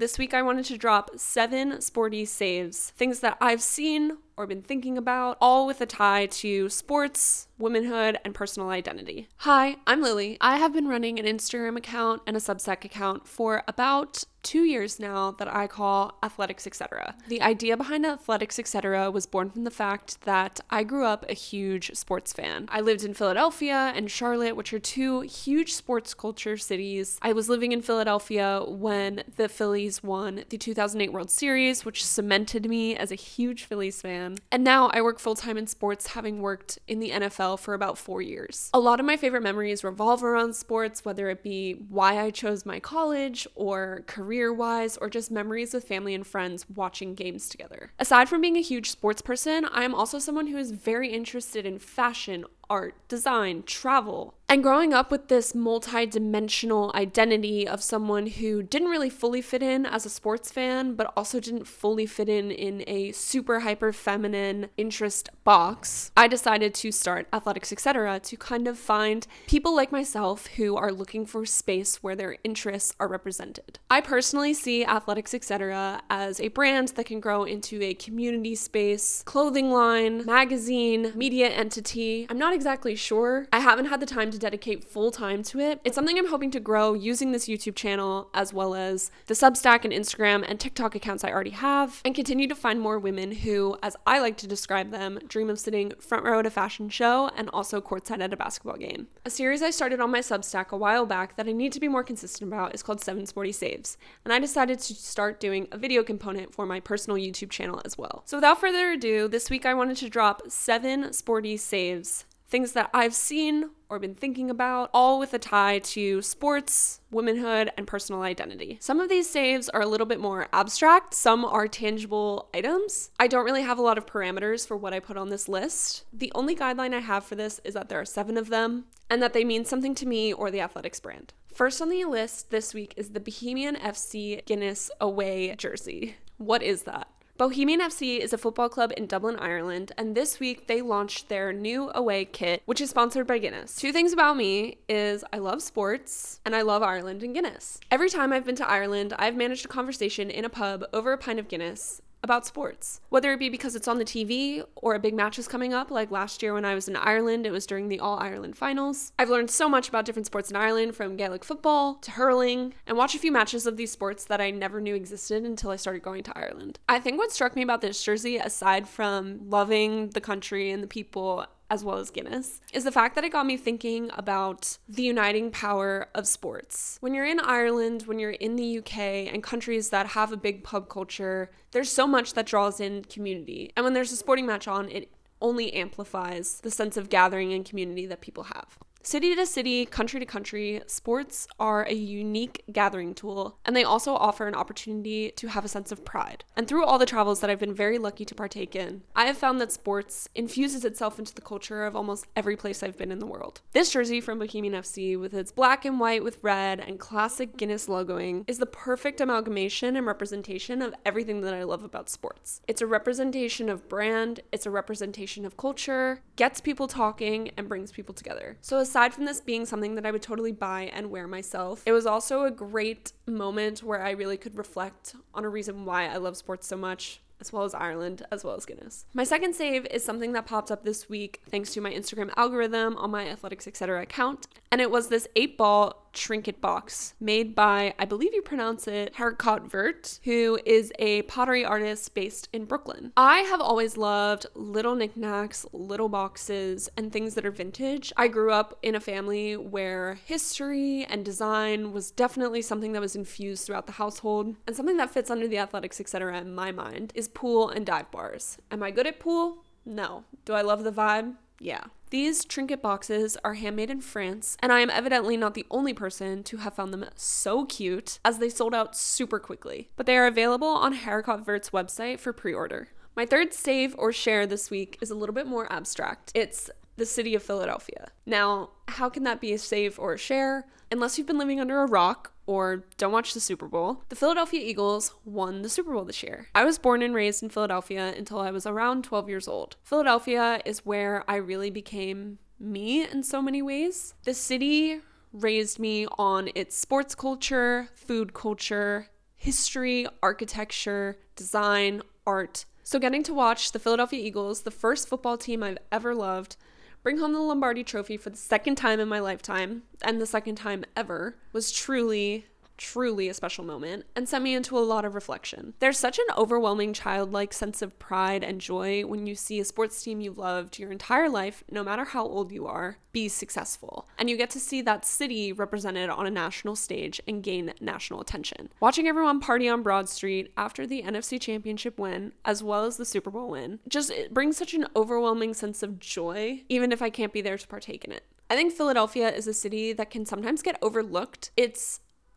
This week I wanted to drop 7 sporty saves, things that I've seen or been thinking about, all with a tie to sports, womanhood, and personal identity. Hi, I'm Lily. I have been running an Instagram account and a Substack account for about 2 years now that I call Athletics Etc. The idea behind Athletics Etc. was born from the fact that I grew up a huge sports fan. I lived in Philadelphia and Charlotte, which are 2 huge sports culture cities. I was living in Philadelphia when the Phillies won the 2008 World Series, which cemented me as a huge Phillies fan. And now I work full-time in sports, having worked in the NFL for about 4 years. A lot of my favorite memories revolve around sports, whether it be why I chose my college or career-wise, or just memories with family and friends watching games together. Aside from being a huge sports person, I am also someone who is very interested in fashion, art, design, travel. And growing up with this multi-dimensional identity of someone who didn't really fully fit in as a sports fan, but also didn't fully fit in a super hyper feminine interest box, I decided to start Athletics Etc. to kind of find people like myself who are looking for space where their interests are represented. I personally see Athletics Etc. as a brand that can grow into a community space, clothing line, magazine, media entity. I'm not exactly sure. I haven't had the time to dedicate full time to it. It's something I'm hoping to grow using this YouTube channel, as well as the Substack and Instagram and TikTok accounts I already have, and continue to find more women who, as I like to describe them, dream of sitting front row at a fashion show and also courtside at a basketball game. A series I started on my Substack a while back that I need to be more consistent about is called 7 Sporty Saves, and I decided to start doing a video component for my personal YouTube channel as well. So without further ado, this week I wanted to drop 7 sporty saves, things that I've seen or been thinking about, all with a tie to sports, womanhood, and personal identity. Some of these saves are a little bit more abstract, some are tangible items. I don't really have a lot of parameters for what I put on this list. The only guideline I have for this is that there are 7 of them, and that they mean something to me or the athletics brand. First on the list this week is the Bohemian FC Guinness away jersey. What is that? Bohemian FC is a football club in Dublin, Ireland, and this week they launched their new away kit, which is sponsored by Guinness. 2 things about me is I love sports and I love Ireland and Guinness. Every time I've been to Ireland, I've managed a conversation in a pub over a pint of Guinness about sports, whether it be because it's on the TV or a big match is coming up, like last year when I was in Ireland, it was during the All-Ireland finals. I've learned so much about different sports in Ireland, from Gaelic football to hurling, and watched a few matches of these sports that I never knew existed until I started going to Ireland. I think what struck me about this jersey, aside from loving the country and the people as well as Guinness, is the fact that it got me thinking about the uniting power of sports. When you're in Ireland, when you're in the UK, and countries that have a big pub culture, there's so much that draws in community. And when there's a sporting match on, it only amplifies the sense of gathering and community that people have. City to city, country to country, sports are a unique gathering tool, and they also offer an opportunity to have a sense of pride. And through all the travels that I've been very lucky to partake in, I have found that sports infuses itself into the culture of almost every place I've been in the world. This jersey from Bohemian FC, with its black and white with red and classic Guinness logoing, is the perfect amalgamation and representation of everything that I love about sports. It's a representation of brand, it's a representation of culture, gets people talking, and brings people together. So aside from this being something that I would totally buy and wear myself, it was also a great moment where I really could reflect on a reason why I love sports so much, as well as Ireland, as well as Guinness. My second save is something that popped up this week thanks to my Instagram algorithm on my Athletics Etc. account, and it was this 8-ball trinket box made by, I believe you pronounce it, Harcourt Vert, who is a pottery artist based in Brooklyn. I have always loved little knickknacks, little boxes, and things that are vintage. I grew up in a family where history and design was definitely something that was infused throughout the household, and something that fits under the Athletics Etc. in my mind is pool and dive bars. Am I good at pool? No. Do I love the vibe? Yeah. These trinket boxes are handmade in France, and I am evidently not the only person to have found them so cute, as they sold out super quickly. But they are available on Harcourt Vert's website for pre-order. My third save or share this week is a little bit more abstract. It's the city of Philadelphia. Now, how can that be a save or a share? Unless you've been living under a rock or don't watch the Super Bowl, the Philadelphia Eagles won the Super Bowl this year. I was born and raised in Philadelphia until I was around 12 years old. Philadelphia is where I really became me in so many ways. The city raised me on its sports culture, food culture, history, architecture, design, art. So getting to watch the Philadelphia Eagles, the first football team I've ever loved, bring home the Lombardi Trophy for the second time in my lifetime, and the second time ever, was truly a special moment and sent me into a lot of reflection. There's such an overwhelming childlike sense of pride and joy when you see a sports team you've loved your entire life, no matter how old you are, be successful. And you get to see that city represented on a national stage and gain national attention. Watching everyone party on Broad Street after the NFC Championship win, as well as the Super Bowl win, it brings such an overwhelming sense of joy, even if I can't be there to partake in it. I think Philadelphia is a city that can sometimes get overlooked.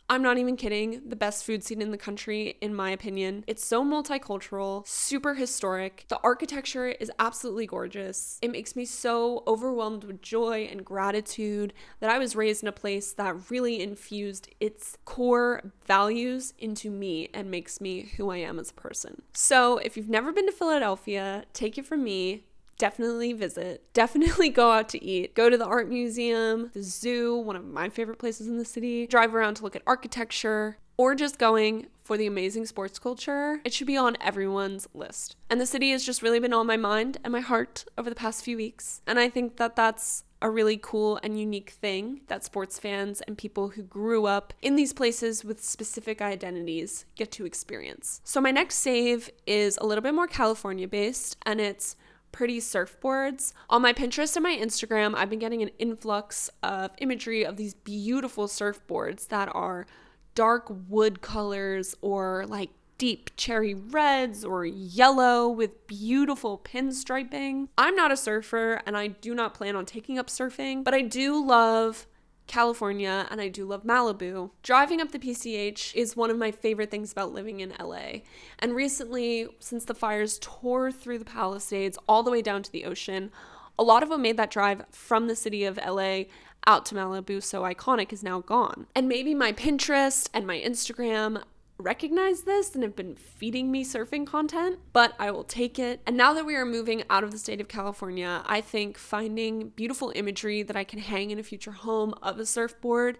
I'm not even kidding, the best food scene in the country, in my opinion. It's so multicultural, super historic. The architecture is absolutely gorgeous. It makes me so overwhelmed with joy and gratitude that I was raised in a place that really infused its core values into me and makes me who I am as a person. So if you've never been to Philadelphia, take it from me. Definitely visit. Definitely go out to eat. Go to the art museum, the zoo, one of my favorite places in the city. Drive around to look at architecture, or just going for the amazing sports culture. It should be on everyone's list. And the city has just really been on my mind and my heart over the past few weeks. And I think that that's a really cool and unique thing that sports fans and people who grew up in these places with specific identities get to experience. So my next save is a little bit more California based, and it's pretty surfboards. On my Pinterest and my Instagram, I've been getting an influx of imagery of these beautiful surfboards that are dark wood colors or like deep cherry reds or yellow with beautiful pinstriping. I'm not a surfer and I do not plan on taking up surfing, but I do love California and I do love Malibu. Driving up the PCH is one of my favorite things about living in LA. And recently, since the fires tore through the Palisades all the way down to the ocean, a lot of them made that drive from the city of LA out to Malibu, so iconic, is now gone. And maybe my Pinterest and my Instagram recognize this and have been feeding me surfing content, but I will take it. And now that we are moving out of the state of California, I think finding beautiful imagery that I can hang in a future home of a surfboard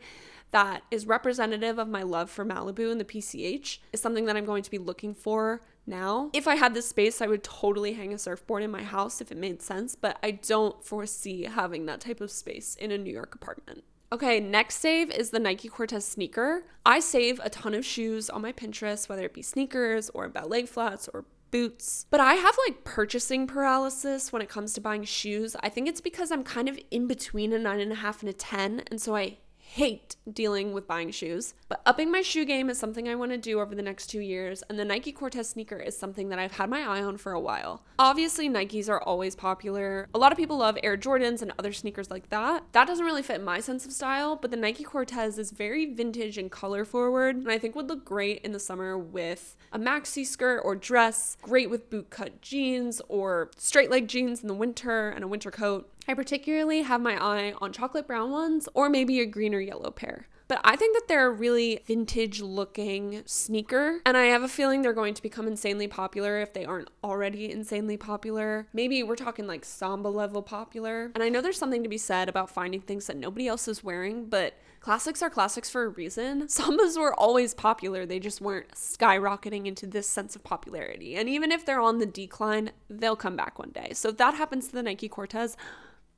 that is representative of my love for Malibu and the PCH is something that I'm going to be looking for now. If I had this space, I would totally hang a surfboard in my house if it made sense, but I don't foresee having that type of space in a New York apartment. Okay, next save is the Nike Cortez sneaker. I save a ton of shoes on my Pinterest, whether it be sneakers or ballet flats or boots. But I have like purchasing paralysis when it comes to buying shoes. I think it's because I'm kind of in between a 9.5 and a 10, and so I hate dealing with buying shoes. But upping my shoe game is something I want to do over the next 2 years, and the Nike Cortez sneaker is something that I've had my eye on for a while. Obviously, Nikes are always popular. A lot of people love Air Jordans and other sneakers like that. That doesn't really fit my sense of style, but the Nike Cortez is very vintage and color forward, and I think would look great in the summer with a maxi skirt or dress, great with boot cut jeans or straight leg jeans in the winter and a winter coat. I particularly have my eye on chocolate brown ones or maybe a green or yellow pair. But I think that they're a really vintage looking sneaker, and I have a feeling they're going to become insanely popular if they aren't already insanely popular. Maybe we're talking like Samba level popular. And I know there's something to be said about finding things that nobody else is wearing, but classics are classics for a reason. Sambas were always popular, they just weren't skyrocketing into this sense of popularity. And even if they're on the decline, they'll come back one day. So if that happens to the Nike Cortez,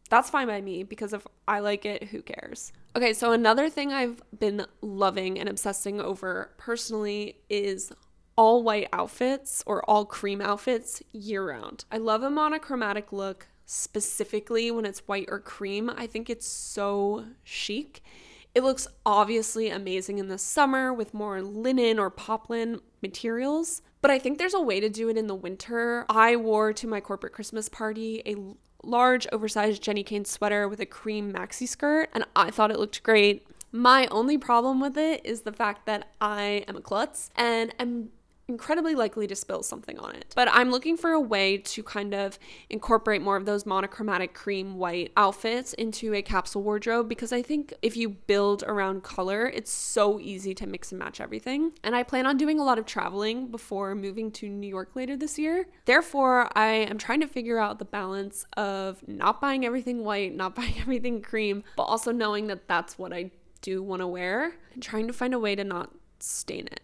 that's fine by me, because if I like it, who cares? Okay, so another thing I've been loving and obsessing over personally is all white outfits or all cream outfits year round. I love a monochromatic look, specifically when it's white or cream. I think it's so chic. It looks obviously amazing in the summer with more linen or poplin materials, but I think there's a way to do it in the winter. I wore to my corporate Christmas party a large oversized Jenny Kane sweater with a cream maxi skirt, and I thought it looked great. My only problem with it is the fact that I am a klutz and am incredibly likely to spill something on it. But I'm looking for a way to kind of incorporate more of those monochromatic cream white outfits into a capsule wardrobe, because I think if you build around color, it's so easy to mix and match everything. And I plan on doing a lot of traveling before moving to New York later this year. Therefore, I am trying to figure out the balance of not buying everything white, not buying everything cream, but also knowing that that's what I do want to wear and trying to find a way to not stain it.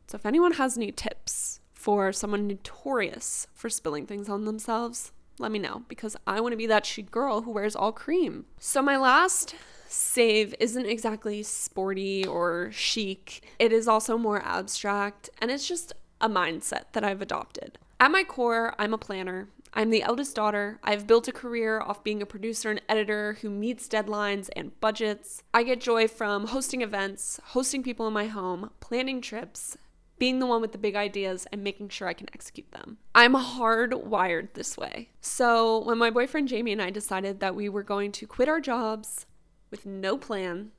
So if anyone has any tips for someone notorious for spilling things on themselves, let me know, because I want to be that chic girl who wears all cream. So my last save isn't exactly sporty or chic. It is also more abstract, and it's just a mindset that I've adopted. At my core, I'm a planner. I'm the eldest daughter. I've built a career off being a producer and editor who meets deadlines and budgets. I get joy from hosting events, hosting people in my home, planning trips, being the one with the big ideas and making sure I can execute them. I'm hardwired this way. So when my boyfriend Jamie and I decided that we were going to quit our jobs with no plan,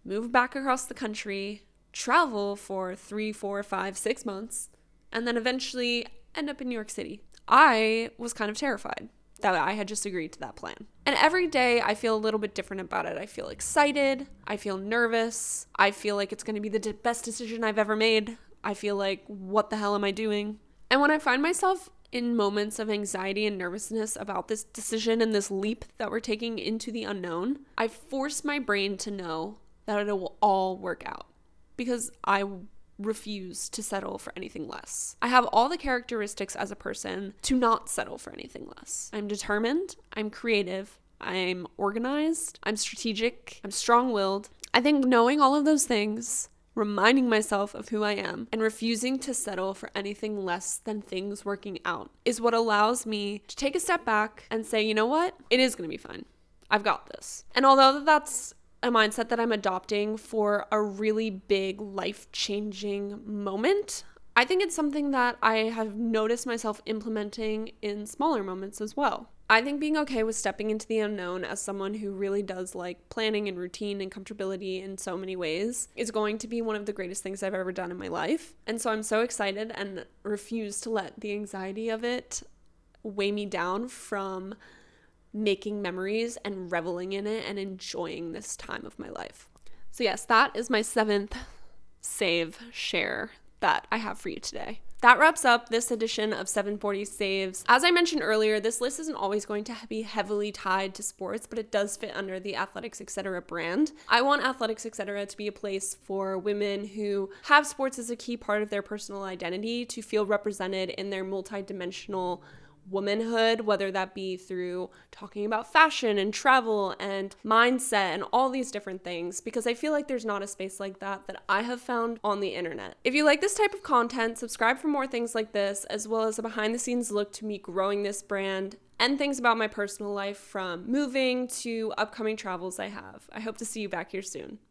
move back across the country, travel for 3, 4, 5, 6 months, and then eventually end up in New York City, I was kind of terrified that I had just agreed to that plan. And every day I feel a little bit different about it. I feel excited. I feel nervous. I feel like it's going to be the best decision I've ever made. I feel like, what the hell am I doing? And when I find myself in moments of anxiety and nervousness about this decision and this leap that we're taking into the unknown, I force my brain to know that it will all work out, because I refuse to settle for anything less. I have all the characteristics as a person to not settle for anything less. I'm determined, I'm creative, I'm organized, I'm strategic, I'm strong-willed. I think knowing all of those things, reminding myself of who I am, and refusing to settle for anything less than things working out is what allows me to take a step back and say, you know what? It is going to be fine. I've got this. And although that's a mindset that I'm adopting for a really big life-changing moment, I think it's something that I have noticed myself implementing in smaller moments as well. I think being okay with stepping into the unknown as someone who really does like planning and routine and comfortability in so many ways is going to be one of the greatest things I've ever done in my life. And so I'm so excited and refuse to let the anxiety of it weigh me down from making memories and reveling in it and enjoying this time of my life. So yes, that is my 7th save share that I have for you today. That wraps up this edition of 740 Saves. As I mentioned earlier, this list isn't always going to be heavily tied to sports, but it does fit under the Athletics Etc. brand. I want Athletics Etc. to be a place for women who have sports as a key part of their personal identity to feel represented in their multidimensional womanhood, whether that be through talking about fashion and travel and mindset and all these different things, because I feel like there's not a space like that I have found on the internet. If you like this type of content, subscribe for more things like this, as well as a behind the scenes look to me growing this brand and things about my personal life from moving to upcoming travels I have. I hope to see you back here soon.